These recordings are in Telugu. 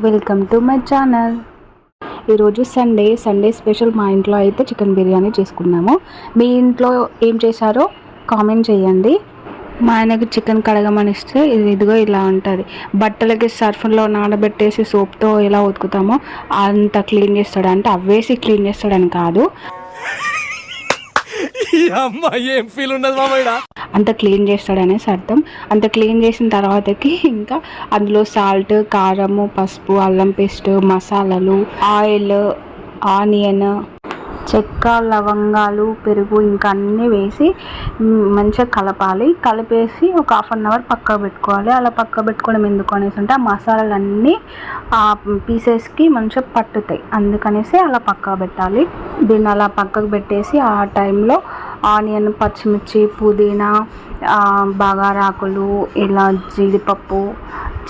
Welcome to my channel. ఈరోజు సండే స్పెషల్ మా ఇంట్లో అయితే చికెన్ బిర్యానీ చేసుకున్నాము. మీ ఇంట్లో ఏం చేశారో కామెంట్ చేయండి. మా ఆయనకి చికెన్ కడగమని ఇస్తే ఇదిగో ఇలా ఉంటుంది. బట్టలకి సర్ఫ్లో నానబెట్టేసి సోప్తో ఎలా ఉతుకుతామో అంత క్లీన్ చేస్తాడు. అంటే అవ్వేసి క్లీన్ చేస్తాడని కాదు, అంత క్లీన్ చేస్తాడనేసి అర్థం. అంత క్లీన్ చేసిన తర్వాతకి ఇంకా అందులో సాల్ట్, కారము, పసుపు, అల్లం పేస్ట్, మసాలాలు, ఆయిల్, ఆనియన్, చెక్క, లవంగాలు, పెరుగు ఇంకా అన్నీ వేసి మంచిగా కలపాలి. కలిపేసి ఒక ½ అన్ అవర్ పక్కకు పెట్టుకోవాలి. అలా పక్కకు పెట్టుకోవడం ఎందుకు అనేసి అంటే ఆ మసాలాలన్నీ ఆ పీసెస్కి మంచిగా పట్టుతాయి, అందుకనేసి అలా పక్కకు పెట్టాలి. దీన్ని అలా పక్కకు పెట్టేసి ఆ టైంలో ఆనియన్, పచ్చిమిర్చి, పుదీనా, బగారాకులు, ఇలా జీడిపప్పు,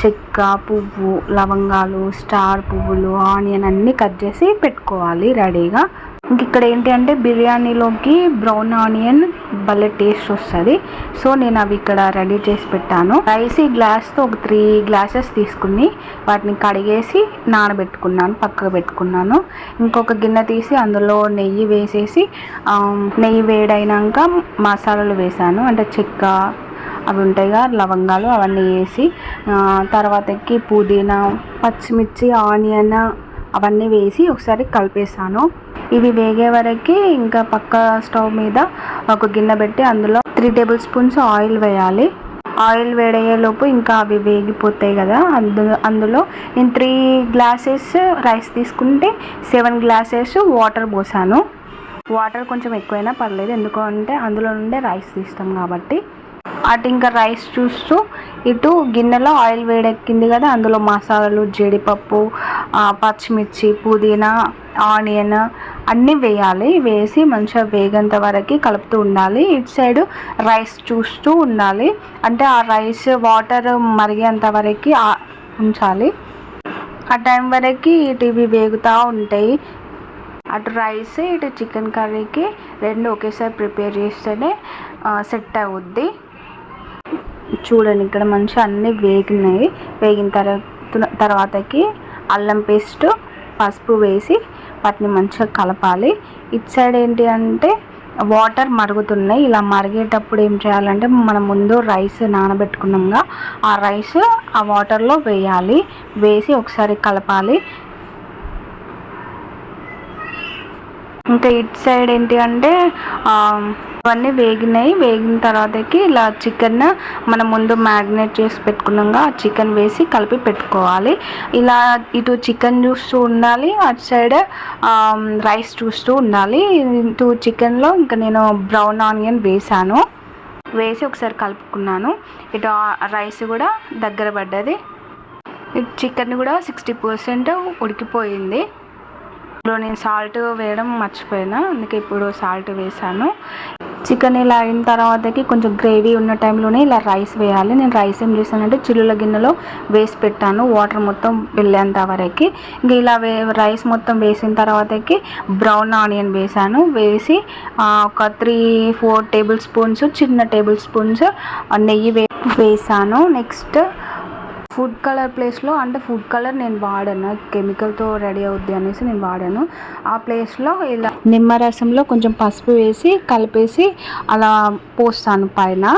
చెక్క, పువ్వు, లవంగాలు, స్టార్ పువ్వులు, ఆనియన్ అన్నీ కట్ చేసి పెట్టుకోవాలి రెడీగా. ఇంక ఇక్కడ ఏంటి అంటే బిర్యానీలోకి బ్రౌన్ ఆనియన్ భలే టేస్ట్ వస్తుంది. సో నేను అవి ఇక్కడ రెడీ చేసి పెట్టాను. రైస్ ఈ గ్లాస్తో ఒక 3 గ్లాసెస్ తీసుకుని వాటిని కడిగేసి నానబెట్టుకున్నాను, పక్కకు పెట్టుకున్నాను. ఇంకొక గిన్నె తీసి అందులో నెయ్యి వేసేసి నెయ్యి వేడైనాక మసాలాలు వేసాను. అంటే చెక్క అవి ఉంటాయిగా, లవంగాలు అవన్నీ వేసి తర్వాతకి పుదీనా, పచ్చిమిర్చి, ఆనియన్ అవన్నీ వేసి ఒకసారి కలిపేసాను. ఇవి వేగే వరకు ఇంకా పక్క స్టవ్ మీద ఒక గిన్నె పెట్టి అందులో 3 టేబుల్ స్పూన్స్ ఆయిల్ వేయాలి. ఆయిల్ వేడయ్యేలోపు ఇంకా అవి వేగిపోతాయి కదా. అందులో నేను 3 గ్లాసెస్ రైస్ తీసుకుంటే 7 గ్లాసెస్ వాటర్ పోసాను. వాటర్ కొంచెం ఎక్కువైనా పర్లేదు, ఎందుకంటే అందులో నుండే రైస్ తీస్తాం కాబట్టి. అటు ఇంకా రైస్ చూస్తూ ఇటు గిన్నెలో ఆయిల్ వేడెక్కింది కదా, అందులో మసాలాలు, జీడిపప్పు, పచ్చిమిర్చి, పుదీనా, ఆనియన్ అన్నీ వేయాలి. వేసి మంచిగా వేగేంత వరకు కలుపుతూ ఉండాలి. ఇటు సైడ్ రైస్ చూస్తూ ఉండాలి. అంటే ఆ రైస్ వాటర్ మరిగేంత వరకు ఉంచాలి. ఆ టైం వరకు ఇటు ఇవి వేగుతూ ఉంటాయి. అటు రైస్, ఇటు చికెన్ కర్రీకి 2 ఒకేసారి ప్రిపేర్ చేస్తేనే సెట్ అవుద్ది. చూడండి ఇక్కడ మంచిగా అన్నీ వేగినాయి. వేగిన తర్వాతకి అల్లం పేస్ట్, పసుపు వేసి వాటిని మంచిగా కలపాలి. ఇటు సైడ్ ఏంటి అంటే వాటర్ మరుగుతున్నాయి. ఇలా మరిగేటప్పుడు ఏం చేయాలంటే మనం ముందు రైస్ నానబెట్టుకున్నాంగా, ఆ రైస్ ఆ వాటర్లో వేయాలి. వేసి ఒకసారి కలపాలి. ఇంకా ఇటు సైడ్ ఏంటి అంటే అవన్నీ వేగినాయి. వేగిన తర్వాతకి ఇలా చికెన్ మనం ముందు మ్యారినేట్ చేసి పెట్టుకున్నాగా ఆ చికెన్ వేసి కలిపి పెట్టుకోవాలి. ఇలా ఇటు చికెన్ చూస్తూ ఉండాలి, అటు సైడ్ రైస్ చూస్తూ ఉండాలి. ఇటు చికెన్లో ఇంకా నేను బ్రౌన్ ఆనియన్ వేసాను. వేసి ఒకసారి కలుపుకున్నాను. ఇటు రైస్ కూడా దగ్గర పడ్డది. ఇటు చికెన్ కూడా 60% ఉడికిపోయింది. ఇప్పుడు నేను సాల్ట్ వేయడం మర్చిపోయినా, అందుకే ఇప్పుడు సాల్ట్ వేసాను. చికెన్ ఇలా అయిన తర్వాతకి కొంచెం గ్రేవీ ఉన్న టైంలోనే ఇలా రైస్ వేయాలి. నేను రైస్ ఏం చేశానంటే చిల్లుల గిన్నెలో వేసి పెట్టాను, వాటర్ మొత్తం వెళ్ళేంత వరకు. ఇంకా ఇలా రైస్ మొత్తం వేసిన తర్వాతకి బ్రౌన్ ఆనియన్ వేసాను. వేసి ఒక 3-4 టేబుల్ స్పూన్స్, చిన్న టేబుల్ స్పూన్స్ నెయ్యి వేసాను. నెక్స్ట్ ఫుడ్ కలర్ ప్లేస్లో, అంటే ఫుడ్ కలర్ నేను వాడాను, కెమికల్తో రెడీ అవుద్ది అనేసి నేను వాడాను. ఆ ప్లేస్లో ఇలా నిమ్మరసంలో కొంచెం పసుపు వేసి కలిపేసి అలా పోస్తాను పైన.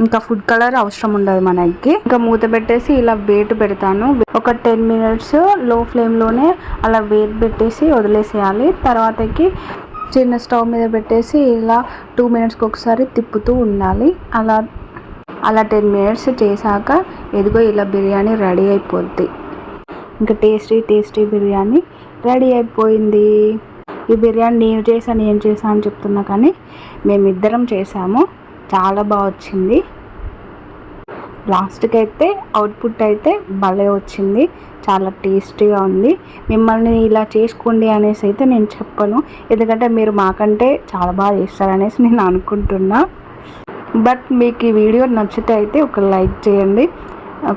ఇంకా ఫుడ్ కలర్ అవసరం ఉండదు మనకి. ఇంకా మూత పెట్టేసి ఇలా వెయిట్ పెడతాను. ఒక 10 మినిట్స్ లో ఫ్లేమ్లోనే అలా వెయిట్ పెట్టేసి వదిలేసేయాలి. తర్వాతకి చిన్న స్టవ్ మీద పెట్టేసి ఇలా 2 మినిట్స్కి ఒకసారి తిప్పుతూ ఉండాలి. అలా 10 మినిట్స్ చేశాక ఎదిగో ఇలా బిర్యానీ రెడీ అయిపోద్ది. ఇంకా టేస్టీ బిర్యానీ రెడీ అయిపోయింది. ఈ బిర్యానీ నేను చేశాను అని చెప్తున్నా, కానీ మేమిద్దరం చేసాము. చాలా బాగా వచ్చింది. లాస్ట్కి అయితే అవుట్పుట్ అయితే భలే వచ్చింది, చాలా టేస్టీగా ఉంది. మిమ్మల్ని ఇలా చేసుకోండి అనేసి అయితే నేను చెప్పను, ఎందుకంటే మీరు మాకంటే చాలా బాగా చేస్తారనేసి నేను అనుకుంటున్నా. బట్ మీకు ఈ వీడియో నచ్చితే అయితే ఒక లైక్ చేయండి.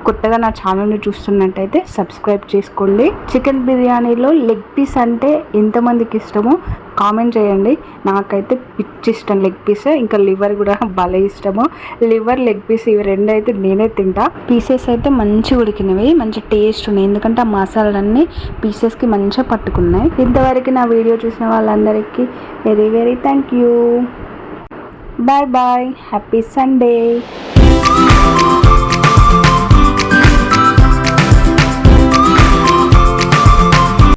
కొత్తగా నా ఛానల్ని చూస్తున్నట్టయితే సబ్స్క్రైబ్ చేసుకోండి. చికెన్ బిర్యానీలో లెగ్ పీస్ అంటే ఎంతమందికి ఇష్టమో కామెంట్ చేయండి. నాకైతే పిచ్చి ఇష్టం లెగ్ పీస్, ఇంకా లివర్ కూడా భలే ఇష్టము. లివర్, లెగ్ పీస్ ఇవి రెండు అయితే నేనే తింటా. పీసెస్ అయితే మంచిగా ఉడికినవి, మంచి టేస్ట్ ఉన్నాయి, ఎందుకంటే ఆ మసాలాలన్నీ పీసెస్కి మంచిగా పట్టుకున్నాయి. ఇంతవరకు నా వీడియో చూసిన వాళ్ళందరికీ very very thank you. Bye bye, happy Sunday.